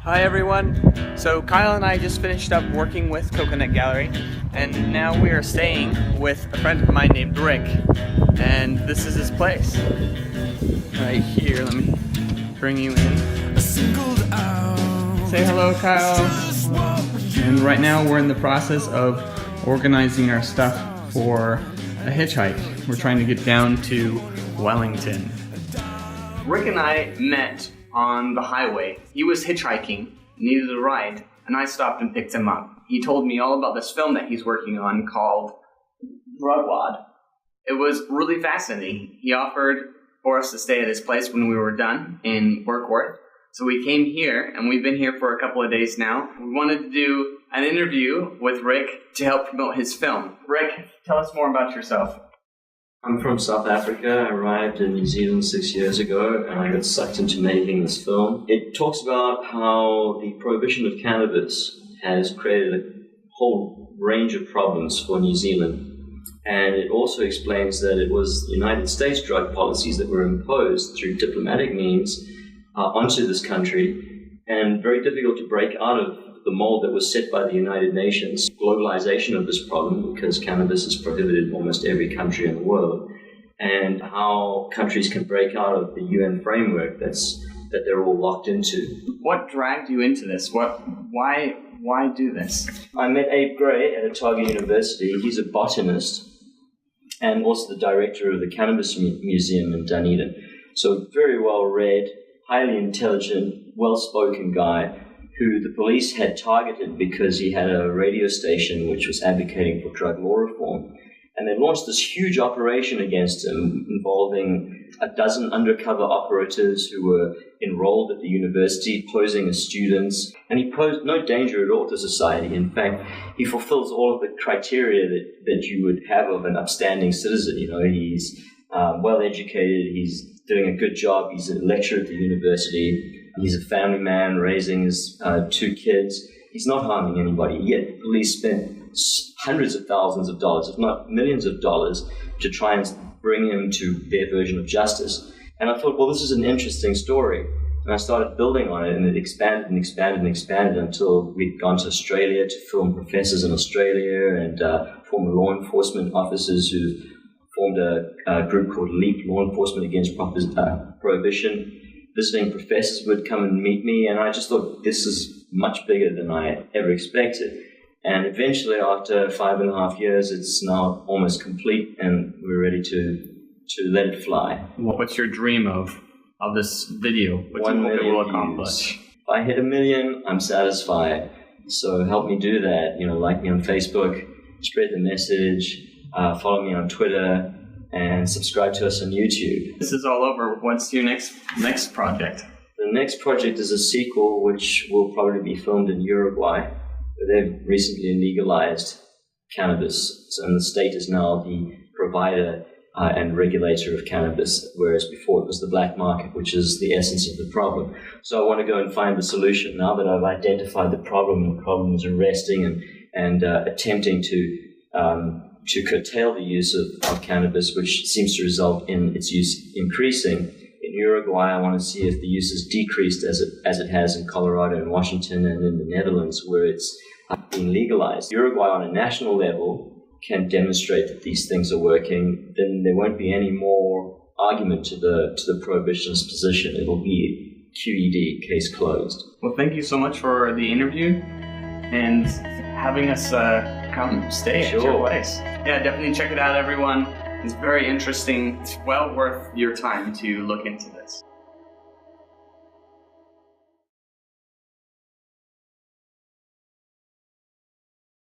Hi everyone. So Kyle and I just finished up working with Coconut Gallery, and now we are staying with a friend of mine named Rick, and this is his place. Right here, let me bring you in. Say hello, Kyle. And right now we're in the process of organizing our stuff for a hitchhike. We're trying to get down to Wellington. Rick and I met on the highway. He was hitchhiking, needed a ride, and I stopped and picked him up. He told me all about this film that he's working on called Druglawed. It was really fascinating. He offered for us to stay at his place when we were done in Workworth. So we came here, and we've been here for a couple of days now. We wanted to do an interview with Rick to help promote his film. Rick, tell us more about yourself. I'm from South Africa. I arrived in New Zealand 6 years ago, and I got sucked into making this film. It talks about how the prohibition of cannabis has created a whole range of problems for New Zealand. And it also explains that it was the United States drug policies that were imposed through diplomatic means onto this country, and very difficult to break out of the mold that was set by the United Nations. Globalization of this problem, because cannabis is prohibited in almost every country in the world, and how countries can break out of the UN framework that they're all locked into. What dragged you into this? Why do this? I met Abe Gray at Otago University. He's a botanist and also the director of the Cannabis Museum in Dunedin. So very well read, highly intelligent, well-spoken guy who the police had targeted because he had a radio station which was advocating for drug law reform. And they launched this huge operation against him involving a dozen undercover operatives who were enrolled at the university, posing as students. And he posed no danger at all to society. In fact, he fulfills all of the criteria that you would have of an upstanding citizen. You know, he's well-educated, he's doing a good job, he's a lecturer at the university, he's a family man raising his 2 kids. He's not harming anybody, yet the police spent hundreds of thousands of dollars, if not millions of dollars, to try and bring him to their version of justice. And I thought, well, this is an interesting story. And I started building on it, and it expanded and expanded and expanded until we'd gone to Australia to film professors in Australia and former law enforcement officers who formed a group called LEAP, Law Enforcement Against Prohibition. Visiting professors would come and meet me, and I just thought this is much bigger than I ever expected. And eventually, after 5.5 years, it's now almost complete, and we're ready to let it fly. What's your dream of this video? What 1 do you hope it million will accomplish? views. If I hit 1 million, I'm satisfied. So help me do that. You know, like me on Facebook, spread the message, follow me on Twitter, and subscribe to us on YouTube. This is all over. What's your next project? The next project is a sequel which will probably be filmed in Uruguay. They've recently legalized cannabis, and the state is now the provider and regulator of cannabis, whereas before it was the black market, which is the essence of the problem. So I want to go and find the solution. Now that I've identified the problem is arresting and attempting to curtail the use of cannabis, which seems to result in its use increasing. In Uruguay, I want to see if the use has decreased as it has in Colorado and Washington and in the Netherlands, where it's been legalized. Uruguay, on a national level, can demonstrate that these things are working. Then there won't be any more argument to the prohibitionist position. It'll be QED, case closed. Well, thank you so much for the interview and having us come stay at your place. Yeah, definitely check it out, everyone. It's very interesting. It's well worth your time to look into this.